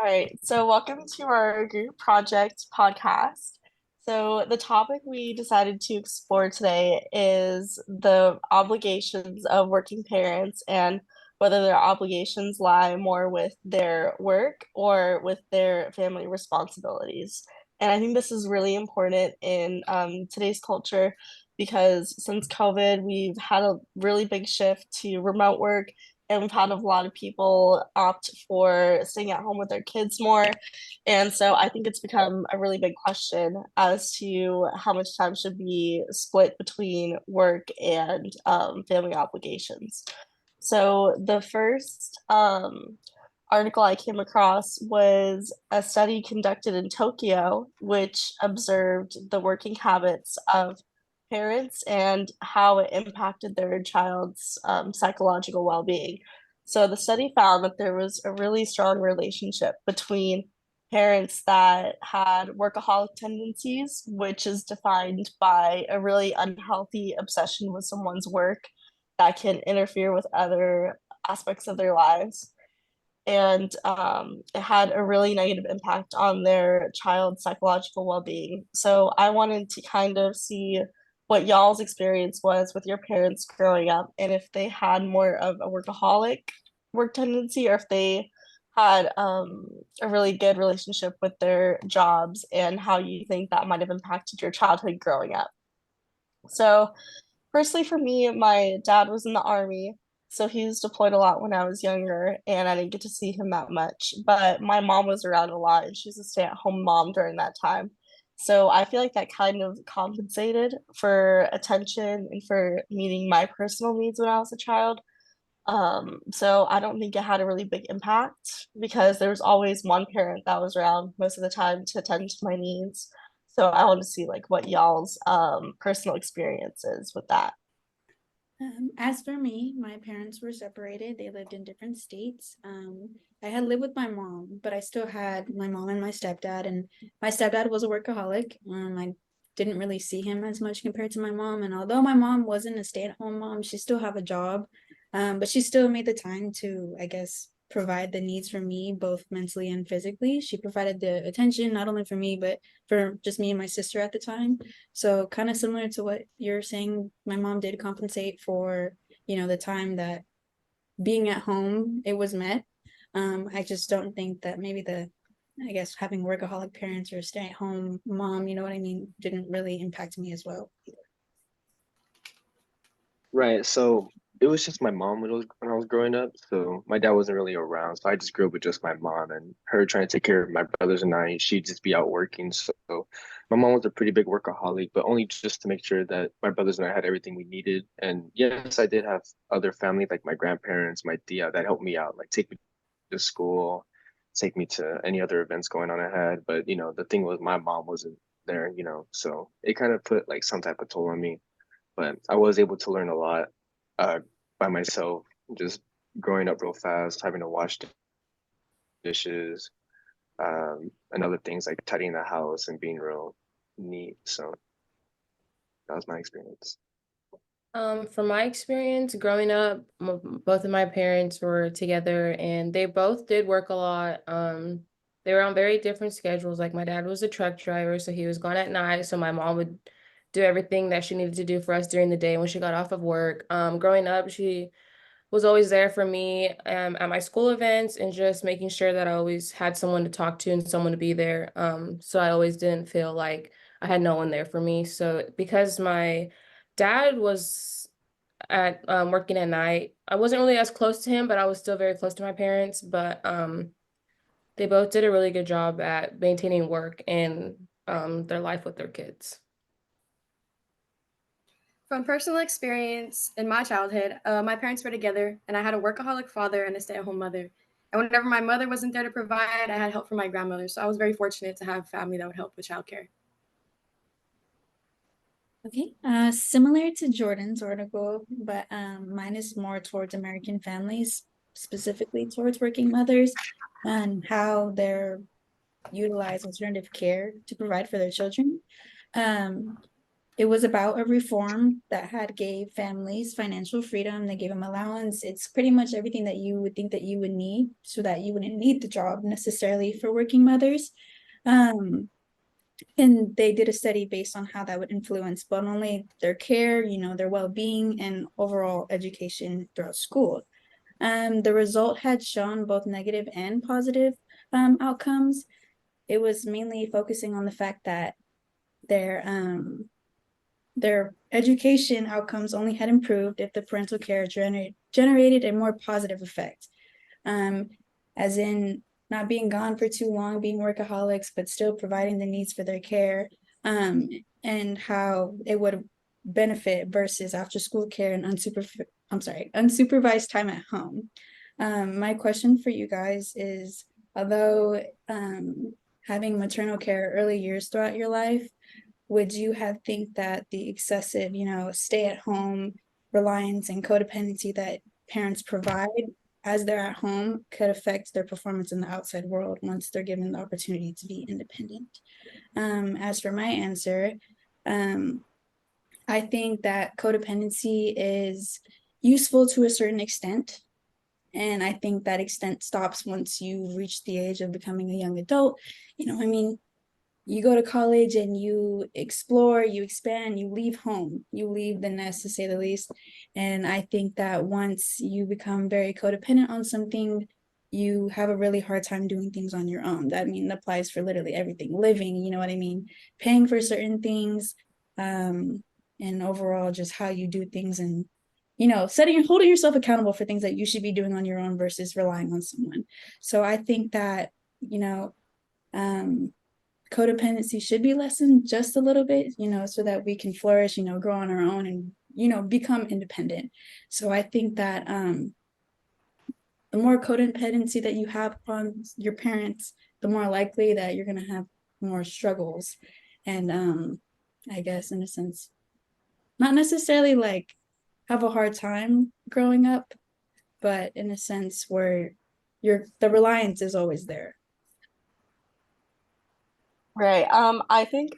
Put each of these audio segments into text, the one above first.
All right, so welcome to our group project podcast. So, the topic we decided to explore today is the obligations of working parents and whether their obligations lie more with their work or with their family responsibilities. And I think this is really important in today's culture because since COVID, we've had a really big shift to remote work and we've had a lot of people opt for staying at home with their kids more. And so I think it's become a really big question as to how much time should be split between work and family obligations. So the first article I came across was a study conducted in Tokyo, which observed the working habits of parents and how it impacted their child's psychological well-being. So the study found that there was a really strong relationship between parents that had workaholic tendencies, which is defined by a really unhealthy obsession with someone's work that can interfere with other aspects of their lives. And it had a really negative impact on their child's psychological well-being. So I wanted to kind of see what y'all's experience was with your parents growing up and if they had more of a workaholic work tendency or if they had a really good relationship with their jobs and how you think that might have impacted your childhood growing up. So personally, for me, my dad was in the army, so he was deployed a lot when I was younger, and I didn't get to see him that much. But my mom was around a lot, and she was a stay-at-home mom during that time. So I feel like that kind of compensated for attention and for meeting my personal needs when I was a child. So I don't think it had a really big impact because there was always one parent that was around most of the time to attend to my needs. So I want to see like what y'all's personal experiences with that. As for me, my parents were separated. They lived in different states. I had lived with my mom, but I still had my mom and my stepdad, and my stepdad was a workaholic. I didn't really see him as much compared to my mom. And although my mom wasn't a stay-at-home mom, she still have a job. But she still made the time to, I guess, provide the needs for me, both mentally and physically. She provided the attention not only for me, but for just me and my sister at the time. So kind of similar to what you're saying, my mom did compensate for, the time that being at home it was met. I just don't think that maybe I guess having workaholic parents or stay at home mom, you know what I mean, didn't really impact me as well. Right. So it was just my mom when I was growing up. So my dad wasn't really around. So I just grew up with just my mom and her trying to take care of my brothers and I. She'd just be out working. So my mom was a pretty big workaholic, but only just to make sure that my brothers and I had everything we needed. And yes, I did have other family like my grandparents, my tia that helped me out, like take me to school, take me to any other events going on ahead. But the thing was my mom wasn't there, so it kind of put like some type of toll on me, but I was able to learn a lot uh, by myself, just growing up real fast, having to wash dishes, and other things like tidying the house and being real neat. So that was my experience. From my experience growing up, both of my parents were together and they both did work a lot. They were on very different schedules. Like my dad was a truck driver, so he was gone at night. So my mom would do everything that she needed to do for us during the day when she got off of work. Growing up, she was always there for me at my school events and just making sure that I always had someone to talk to and someone to be there. So I always didn't feel like I had no one there for me. So because my dad was at working at night, I wasn't really as close to him, but I was still very close to my parents. But they both did a really good job at maintaining work and their life with their kids. From personal experience in my childhood, my parents were together, and I had a workaholic father and a stay-at-home mother. And whenever my mother wasn't there to provide, I had help from my grandmother. So I was very fortunate to have family that would help with childcare. Okay, similar to Jordan's article, but mine is more towards American families, specifically towards working mothers and how they're utilize alternative care to provide for their children. Um, It was about a reform that had gave families financial freedom. They gave them allowance. It's pretty much everything that you would think that you would need so that you wouldn't need the job necessarily for working mothers. And they did a study based on how that would influence not only their care, their well-being and overall education throughout school. The result had shown both negative and positive outcomes. It was mainly focusing on the fact that their education outcomes only had improved if the parental care generated a more positive effect. As in not being gone for too long, being workaholics, but still providing the needs for their care, and how it would benefit versus after school care and unsupervised time at home. My question for you guys is, although having maternal care early years throughout your life, would you have think that the excessive, stay at home reliance and codependency that parents provide as they're at home could affect their performance in the outside world once they're given the opportunity to be independent? As for my answer, I think that codependency is useful to a certain extent. And I think that extent stops once you reach the age of becoming a young adult. You go to college and you explore, you expand, you leave home, you leave the nest, to say the least. And I think that once you become very codependent on something, you have a really hard time doing things on your own. That applies for literally everything, living, you know what I mean? Paying for certain things, and overall just how you do things, and holding yourself accountable for things that you should be doing on your own versus relying on someone. So I think that, codependency should be lessened just a little bit, so that we can flourish, grow on our own and, become independent. So I think that the more codependency that you have on your parents, the more likely that you're going to have more struggles. And I guess in a sense, not necessarily like have a hard time growing up, but in a sense where the reliance is always there. Right. I think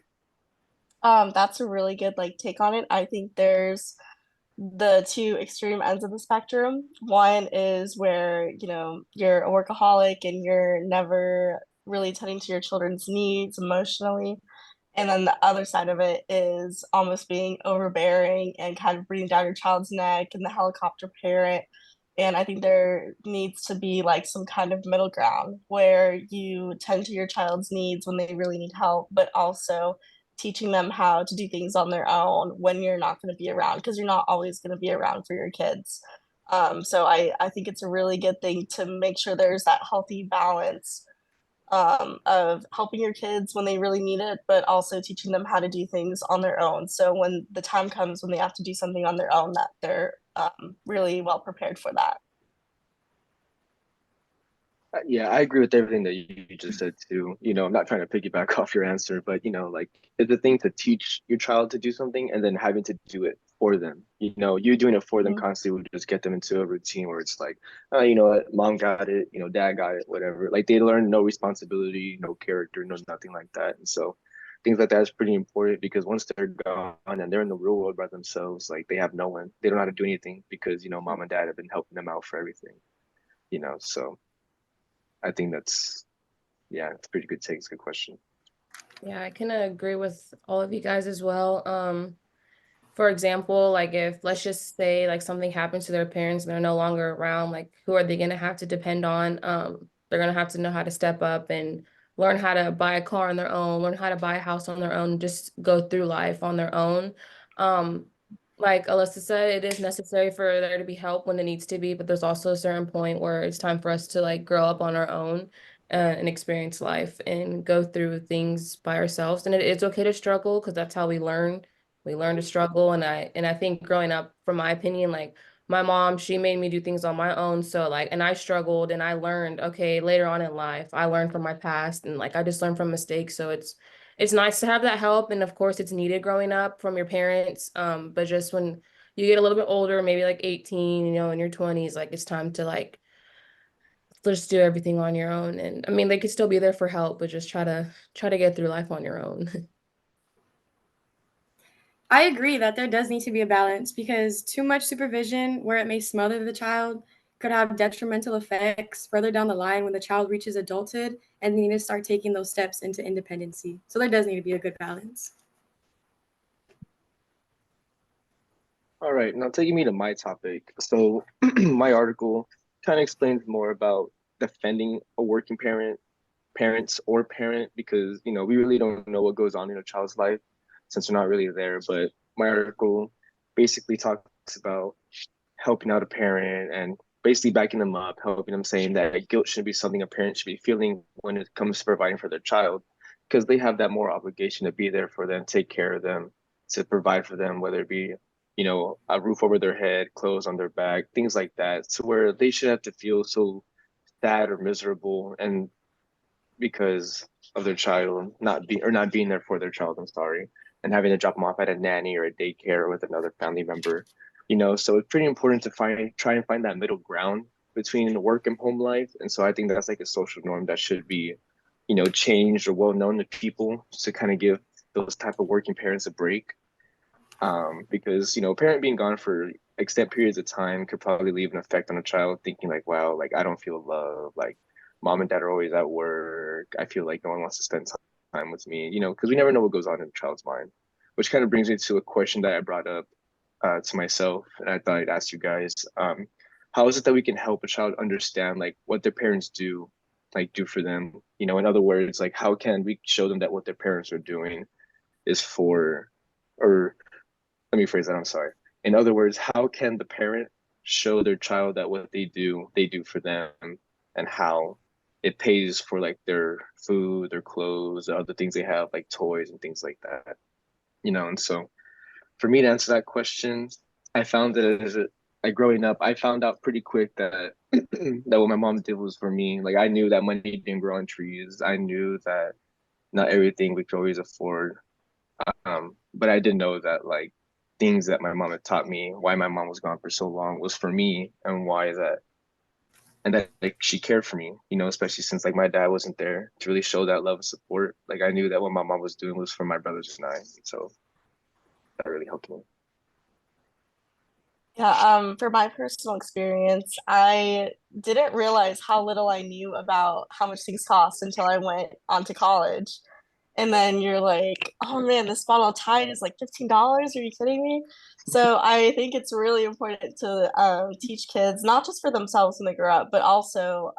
that's a really good like take on it. I think there's the two extreme ends of the spectrum. One is where, you're a workaholic and you're never really tending to your children's needs emotionally. And then the other side of it is almost being overbearing and kind of breathing down your child's neck and the helicopter parent. And I think there needs to be like some kind of middle ground where you tend to your child's needs when they really need help, but also teaching them how to do things on their own when you're not going to be around, because you're not always going to be around for your kids. So I think it's a really good thing to make sure there's that healthy balance of helping your kids when they really need it, but also teaching them how to do things on their own. So when the time comes when they have to do something on their own, that they're really well prepared for that. Yeah, I agree with everything that you just said too. I'm not trying to piggyback off your answer, but like it's a thing to teach your child to do something and then having to do it for them. You doing it for them Mhm. constantly would just get them into a routine where it's like, oh, you know what, mom got it, dad got it, whatever. Like they learn no responsibility, no character, no nothing like that. And so things like that is pretty important because once they're gone and they're in the real world by themselves, like they have no one. They don't know how to do anything because, mom and dad have been helping them out for everything. So I think yeah, it's a pretty good take. It's a good question. Yeah, I can agree with all of you guys as well. For example, like if let's just say like something happens to their parents and they're no longer around, like who are they gonna have to depend on? They're gonna have to know how to step up and learn how to buy a car on their own, learn how to buy a house on their own, just go through life on their own. Um, like Alyssa said, it is necessary for there to be help when it needs to be, but there's also a certain point where it's time for us to like grow up on our own and experience life and go through things by ourselves. And it's okay to struggle because that's how we learn. We learn to struggle. And I think growing up, from my opinion, like my mom, she made me do things on my own. So like, and I struggled and I learned, okay, later on in life, I learned from my past and like I just learned from mistakes. So it's nice to have that help. And of course it's needed growing up from your parents. But just when you get a little bit older, maybe like 18, in your 20s, like it's time to like just do everything on your own. And I mean, they could still be there for help, but just try to get through life on your own. I agree that there does need to be a balance because too much supervision, where it may smother the child, could have detrimental effects further down the line when the child reaches adulthood and they need to start taking those steps into independency. So there does need to be a good balance. All right, now taking me to my topic. So my article kind of explains more about defending a working parents or parent, because we really don't know what goes on in a child's life since we're not really there. But my article basically talks about helping out a parent and basically backing them up, helping them, saying that guilt shouldn't be something a parent should be feeling when it comes to providing for their child, because they have that more obligation to be there for them, take care of them, to provide for them, whether it be a roof over their head, clothes on their back, things like that, to where they should have to feel so sad or miserable and because of their child not being there for their child, I'm sorry, and having to drop them off at a nanny or a daycare with another family member. So it's pretty important to try and find that middle ground between work and home life. And so I think that's like a social norm that should be, changed or well known to people to kind of give those type of working parents a break. Because a parent being gone for extended periods of time could probably leave an effect on a child, thinking like, wow, like I don't feel love, like mom and dad are always at work, I feel like no one wants to spend time with me, because we never know what goes on in a child's mind. Which kind of brings me to a question that I brought up to myself, and I thought I'd ask you guys. How is it that we can help a child understand like what their parents do for them? In other words, like how can we show them that what their parents are doing is for, or let me phrase that, I'm sorry. In other words, how can the parent show their child that what they do for them, and how it pays for like their food, their clothes, the other things they have, like toys and things like that. And so for me to answer that question, I found that like growing up, I found out pretty quick that that what my mom did was for me. Like I knew that money didn't grow on trees. I knew that not everything we could always afford. But I did know that like things that my mom had taught me, why my mom was gone for so long, was for me, and that like she cared for me, especially since like my dad wasn't there to really show that love and support. Like I knew that what my mom was doing was for my brothers and I. So that really helped me. Yeah, for my personal experience, I didn't realize how little I knew about how much things cost until I went on to college. And then you're like, oh man, this bottle of Tide is like $15. Are you kidding me? So I think it's really important to teach kids, not just for themselves when they grow up, but also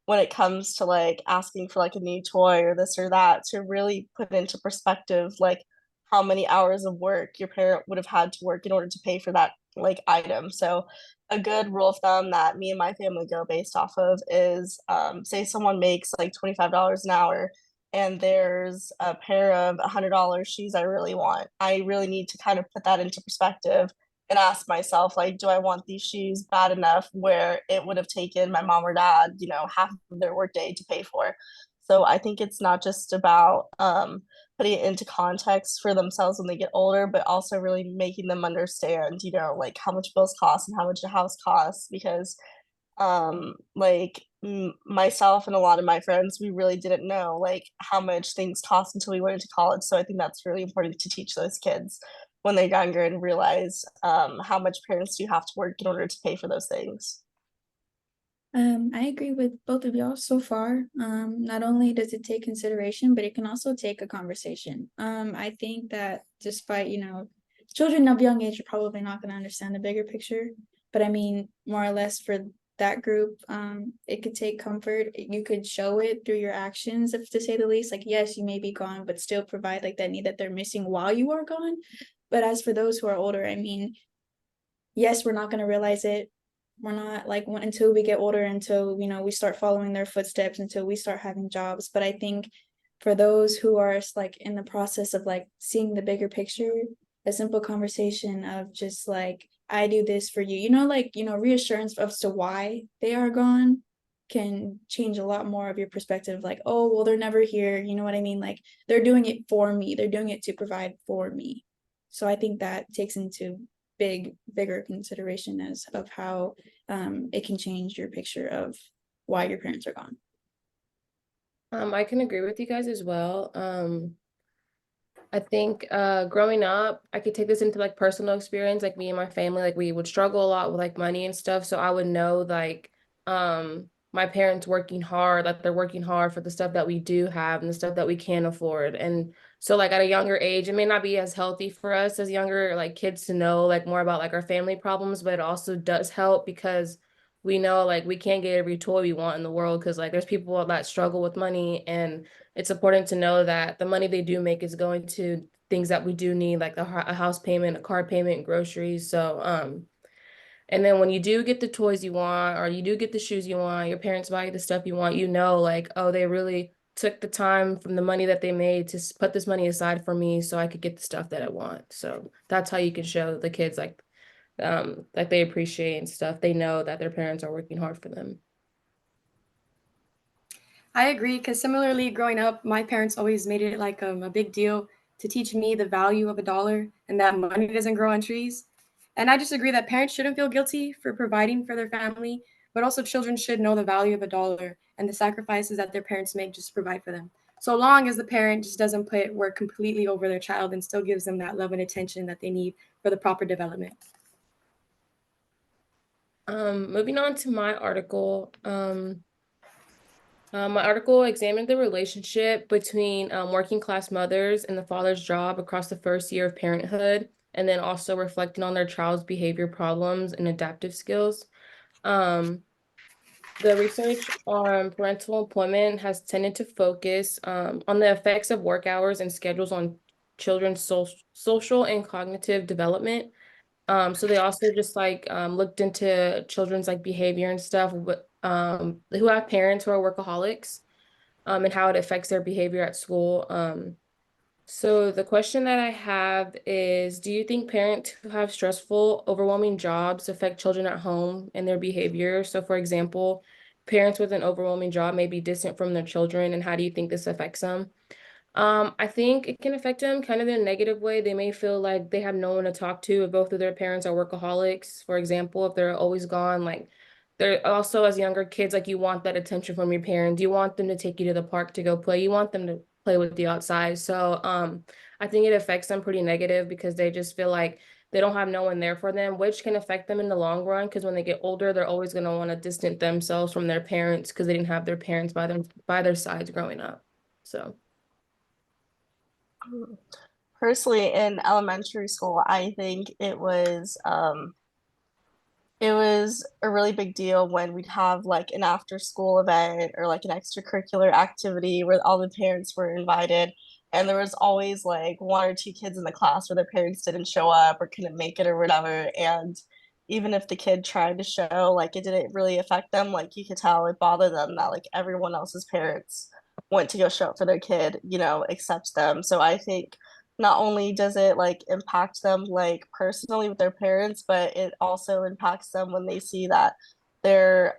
when it comes to like asking for like a new toy or this or that, to really put into perspective like how many hours of work your parent would have had to work in order to pay for that like item. So a good rule of thumb that me and my family go based off of is say someone makes like $25 an hour and there's a pair of $100 shoes I really want. I really need to kind of put that into perspective and ask myself, like, do I want these shoes bad enough where it would have taken my mom or dad, half of their workday to pay for? So I think it's not just about putting it into context for themselves when they get older, but also really making them understand, like how much bills cost and how much a house costs, because like myself and a lot of my friends, we really didn't know like how much things cost until we went into college. So I think that's really important to teach those kids when they're younger and realize how much parents do have to work in order to pay for those things. I agree with both of y'all so far. Not only does it take consideration, but it can also take a conversation. I think that despite, children of young age are probably not going to understand the bigger picture, but I mean, more or less for that group, it could take comfort. You could show it through your actions, if to say the least. Like, yes, you may be gone, but still provide like that need that they're missing while you are gone. But as for those who are older, I mean, yes, we're not going to realize it. We're not like until we get older, until we start following their footsteps, until we start having jobs. But I think for those who are like in the process of like seeing the bigger picture, a simple conversation of just like, I do this for you, reassurance as to why they are gone can change a lot more of your perspective. Like, oh well, they're never here, you know what I mean? Like, they're doing it for me, they're doing it to provide for me. So I think that takes into bigger consideration as of how it can change your picture of why your parents are gone. I can agree with you guys as well. I think growing up, I could take this into like personal experience, like me and my family, like we would struggle a lot with like money and stuff. So I would know like my parents working hard, like they're working hard for the stuff that we do have and the stuff that we can afford. And so like at a younger age, it may not be as healthy for us as younger like kids to know like more about like our family problems, but it also does help because we know like we can't get every toy we want in the world because like there's people that struggle with money, and it's important to know that the money they do make is going to things that we do need, like a house payment, a car payment, groceries. So, and then when you do get the toys you want, or you do get the shoes you want, your parents buy you the stuff you want, you know, like, oh, they really took the time from the money that they made to put this money aside for me so I could get the stuff that I want. So that's how you can show the kids like they appreciate and stuff. They know that their parents are working hard for them. I agree because similarly, growing up, my parents always made it like a big deal to teach me the value of a dollar and that money doesn't grow on trees. And I just agree that parents shouldn't feel guilty for providing for their family, but also children should know the value of a dollar and the sacrifices that their parents make just to provide for them. So long as the parent just doesn't put work completely over their child and still gives them that love and attention that they need for the proper development. Moving on to my article. My article examined the relationship between working class mothers and the father's job across the first year of parenthood, and then also reflecting on their child's behavior problems and adaptive skills. Um, the research on parental employment has tended to focus on the effects of work hours and schedules on children's social and cognitive development. So they also just like looked into children's like behavior and stuff, who have parents who are workaholics, and how it affects their behavior at school. So the question that I have is, do you think parents who have stressful, overwhelming jobs affect children at home and their behavior? So for example, parents with an overwhelming job may be distant from their children, and how do you think this affects them? I think it can affect them kind of in a negative way. They may feel like they have no one to talk to if both of their parents are workaholics. For example, if they're always gone, like they're also as younger kids, like you want that attention from your parents. You want them to take you to the park to go play. You want them to play with you outside. So I think it affects them pretty negative because they just feel like they don't have no one there for them, which can affect them in the long run because when they get older, they're always going to want to distance themselves from their parents because they didn't have their parents by their sides growing up. So Personally, in elementary school, I think it was a really big deal when we'd have like an after school event or like an extracurricular activity where all the parents were invited. And there was always like one or two kids in the class where their parents didn't show up or couldn't make it or whatever. And even if the kid tried to show, like it didn't really affect them. Like you could tell it bothered them that like everyone else's parents went to go show up for their kid, except them. So I think not only does it like impact them like personally with their parents, but it also impacts them when they see that their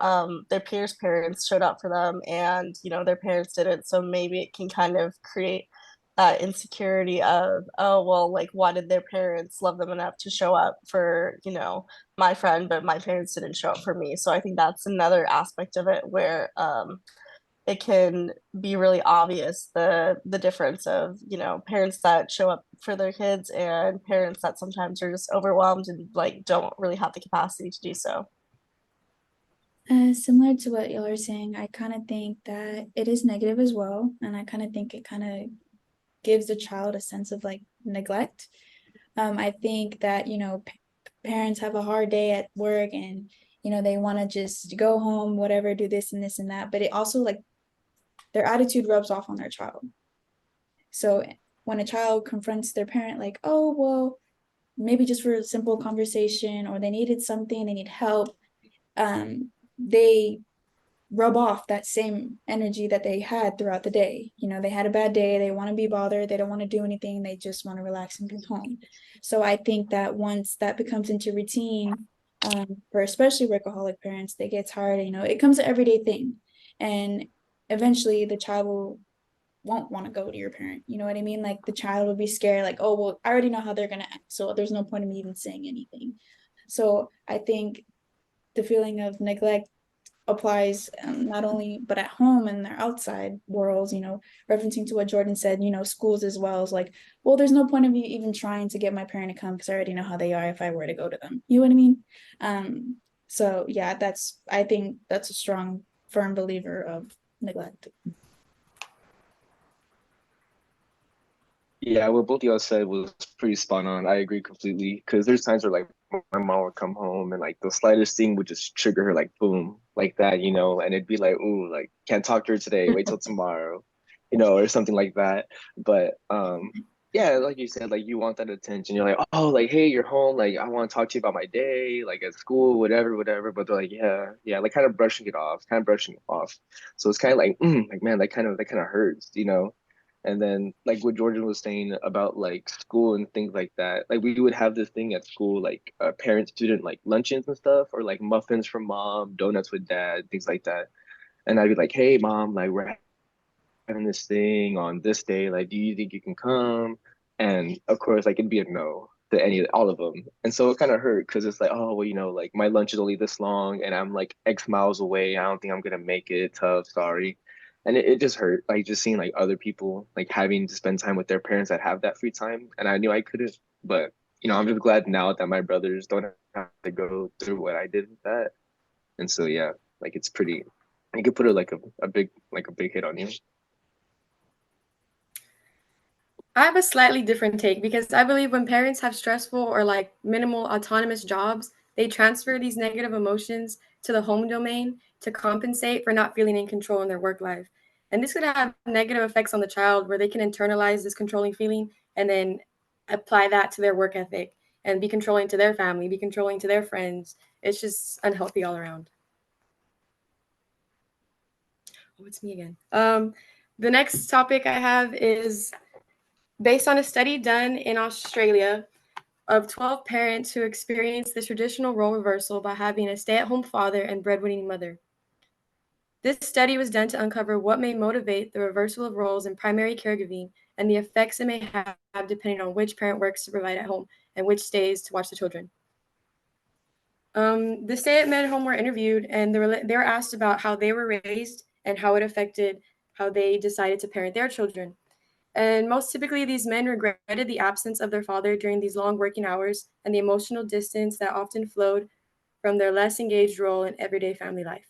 peers' parents showed up for them and their parents didn't. So maybe it can kind of create that insecurity of, oh well, like why did their parents love them enough to show up for my friend, but my parents didn't show up for me. So I think that's another aspect of it where it can be really obvious the difference of parents that show up for their kids and parents that sometimes are just overwhelmed and like don't really have the capacity to do so. Similar to what y'all are saying, I kind of think that it is negative as well, and I kind of think it kind of gives the child a sense of like neglect. I think that parents have a hard day at work, and they want to just go home, whatever, do this and this and that, but it also like their attitude rubs off on their child. So when a child confronts their parent, like, oh, well, maybe just for a simple conversation, or they needed something, they need help, they rub off that same energy that they had throughout the day. They had a bad day, they want to be bothered, they don't want to do anything, they just want to relax and go home. So I think that once that becomes into routine, for especially workaholic parents, they get tired, it comes an everyday thing. And eventually the child won't want to go to your parent. You know what I mean? Like the child will be scared, like, oh, well, I already know how they're going to act. So there's no point in me even saying anything. So I think the feeling of neglect applies not only but at home and their outside worlds, referencing to what Jordan said, schools as well is like, well, there's no point of you even trying to get my parent to come because I already know how they are if I were to go to them. You know what I mean? So yeah, I think that's a strong, firm believer of neglect. Yeah, what both of y'all said was pretty spot on. I agree completely. Because there's times where like my mom would come home and like the slightest thing would just trigger her like boom, like that, and it'd be like, ooh, like can't talk to her today, wait till tomorrow, or something like that. But yeah, like you said, like you want that attention. You're like, oh, like hey, you're home, like I want to talk to you about my day, like at school, whatever, whatever. But they're like, yeah, like kind of brushing it off, kind of brushing it off. So it's kind of like man, that kind of hurts. And then like what Jordan was saying about like school and things like that, like we would have this thing at school, like parent student like luncheons and stuff, or like muffins from mom, donuts with dad, things like that. And I'd be like, hey mom, like we're having this thing on this day, like do you think you can come? And of course like it'd be a no to all of them. And so it kind of hurt because it's like, oh well, like my lunch is only this long and I'm like X miles away. I don't think I'm gonna make it. Tough, sorry. And it just hurt, like just seeing like other people like having to spend time with their parents that have that free time. And I knew I couldn't, but I'm just glad now that my brothers don't have to go through what I did with that. And so yeah, like it's pretty, it could put a big hit on you. I have a slightly different take because I believe when parents have stressful or like minimal autonomous jobs, they transfer these negative emotions to the home domain to compensate for not feeling in control in their work life. And this could have negative effects on the child where they can internalize this controlling feeling and then apply that to their work ethic and be controlling to their family, be controlling to their friends. It's just unhealthy all around. Oh, it's me again. The next topic I have is based on a study done in Australia of 12 parents who experienced the traditional role reversal by having a stay-at-home father and breadwinning mother. This study was done to uncover what may motivate the reversal of roles in primary caregiving and the effects it may have depending on which parent works to provide at home and which stays to watch the children. The stay-at-home home were interviewed and they were asked about how they were raised and how it affected how they decided to parent their children. And most typically, these men regretted the absence of their father during these long working hours and the emotional distance that often flowed from their less engaged role in everyday family life.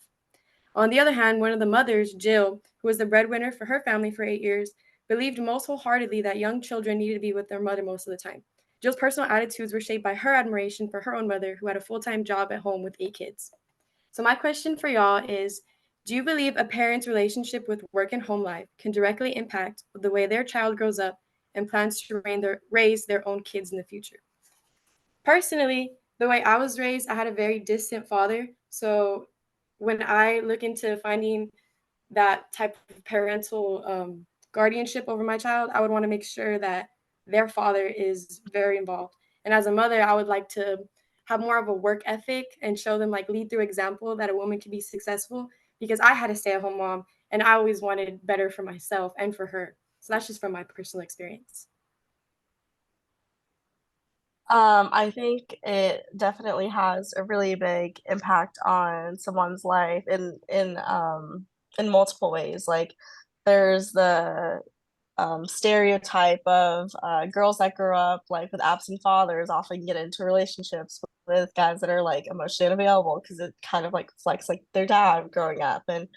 On the other hand, one of the mothers, Jill, who was the breadwinner for her family for 8 years, believed most wholeheartedly that young children needed to be with their mother most of the time. Jill's personal attitudes were shaped by her admiration for her own mother, who had a full-time job at home with 8 kids. So my question for y'all is, do you believe a parent's relationship with work and home life can directly impact the way their child grows up and plans to raise their own kids in the future? Personally, the way I was raised, I had a very distant father. So when I look into finding that type of parental guardianship over my child, I would want to make sure that their father is very involved. And as a mother, I would like to have more of a work ethic and show them, like, lead through example that a woman can be successful, because I had a stay-at-home mom and I always wanted better for myself and for her. So that's just from my personal experience. I think it definitely has a really big impact on someone's life in multiple ways. Like there's the stereotype of girls that grow up like with absent fathers often get into relationships with guys that are like emotionally unavailable because it kind of like reflects like their dad growing up, and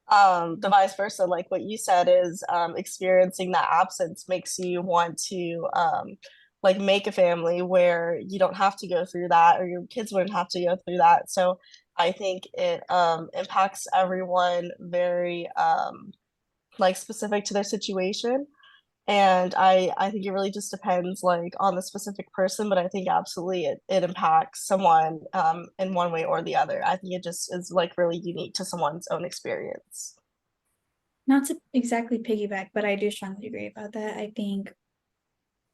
the vice versa, like what you said, is experiencing that absence makes you want to like make a family where you don't have to go through that, or your kids wouldn't have to go through that. So I think it impacts everyone very like specific to their situation. And I think it really just depends like on the specific person, but I think absolutely it impacts someone in one way or the other. I think it just is like really unique to someone's own experience. Not to exactly piggyback, but I do strongly agree about that. I think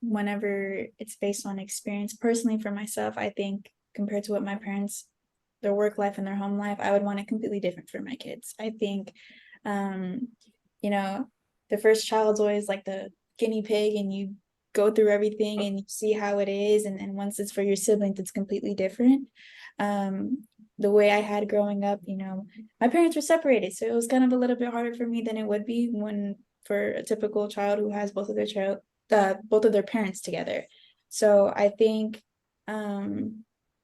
whenever it's based on experience, personally for myself, I think compared to what my parents, their work life and their home life, I would want it completely different for my kids. I think, you know, the first child's always like the guinea pig, and you go through everything and you see how it is. And once it's for your siblings, it's completely different. the way I had growing up, my parents were separated, so it was kind of a little bit harder for me than it would be when for a typical child who has both of their parents together. So I think,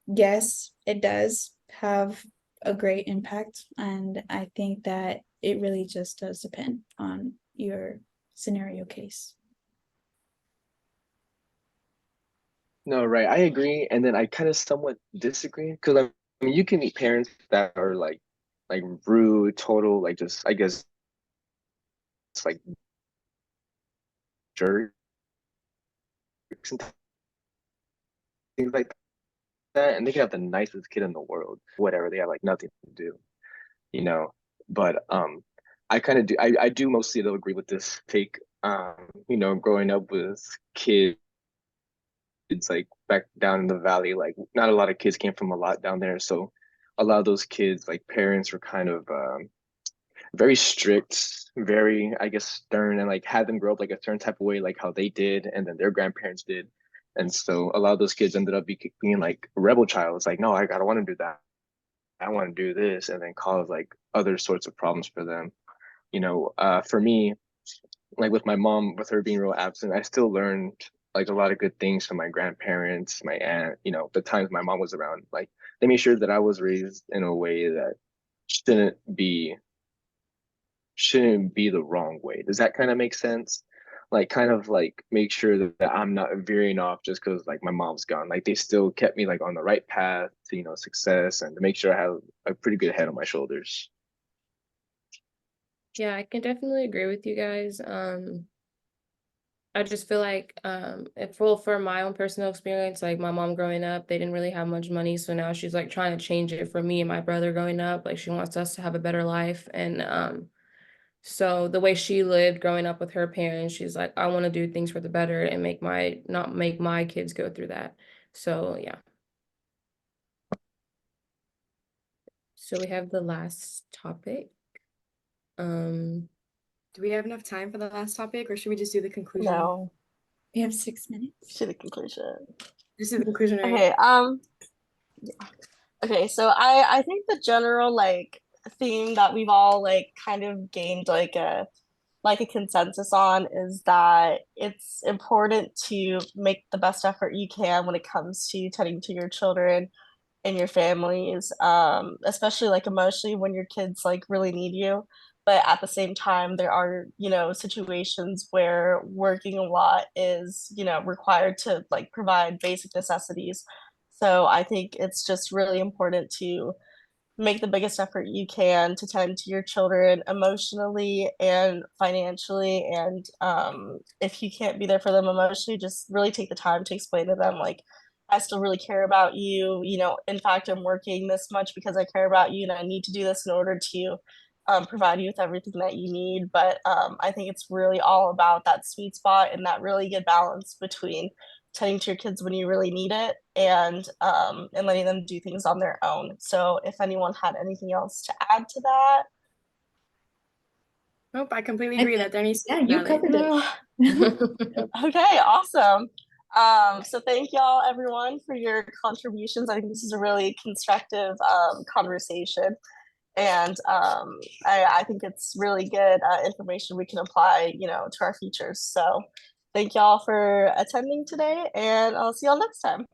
yes, it does have a great impact, and I think that it really just does depend on your scenario case. No, right. I agree, and then I kind of somewhat disagree because I mean, you can meet parents that are like rude, total, like just I guess it's like jerks and things like that, and they can have the nicest kid in the world, whatever. They have like nothing to do, you know. But I kind of do. I do mostly though agree with this take. Growing up with kids like back down in the valley, like not a lot of kids came from a lot down there, so a lot of those kids, like parents were kind of very strict, very, I guess, stern, and like had them grow up like a certain type of way, like how they did, and then their grandparents did. And so a lot of those kids ended up being like a rebel child. It's like, no, I don't want to do that. I want to do this, and then cause like other sorts of problems for them. For me, like with my mom, with her being real absent, I still learned like a lot of good things from my grandparents, my aunt, the times my mom was around. Like they made sure that I was raised in a way that shouldn't be shouldn't be the wrong way. Does that kind of make sense? Like kind of like make sure that I'm not veering off just because like my mom's gone. Like they still kept me like on the right path to, success, and to make sure I have a pretty good head on my shoulders. Yeah, I can definitely agree with you guys. I just feel like for my own personal experience, like my mom growing up, they didn't really have much money, so now she's like trying to change it for me and my brother growing up. Like she wants us to have a better life, and so the way she lived growing up with her parents, she's like, I want to do things for the better and not make my kids go through that. So yeah. So we have the last topic. Do we have enough time for the last topic, or should we just do the conclusion? No, We have 6 minutes. to the conclusion. Just do the conclusion, right? Okay, okay, so I think the general like theme that we've all like kind of gained like a consensus on is that it's important to make the best effort you can when it comes to tending to your children and your families, especially like emotionally when your kids like really need you. But at the same time, there are, situations where working a lot is, required to like provide basic necessities. So I think it's just really important to make the biggest effort you can to tend to your children emotionally and financially. And if you can't be there for them emotionally, just really take the time to explain to them, like, I still really care about you. In fact, I'm working this much because I care about you and I need to do this in order to provide you with everything that you need. But I think it's really all about that sweet spot and that really good balance between tending to your kids when you really need it and letting them do things on their own. So if anyone had anything else to add to that. Nope, I completely agree that there needs to Yeah, be you balance. covered it. Okay, awesome. So thank y'all everyone for your contributions. I think this is a really constructive conversation. And I think it's really good information we can apply, to our futures. So thank y'all for attending today, and I'll see y'all next time.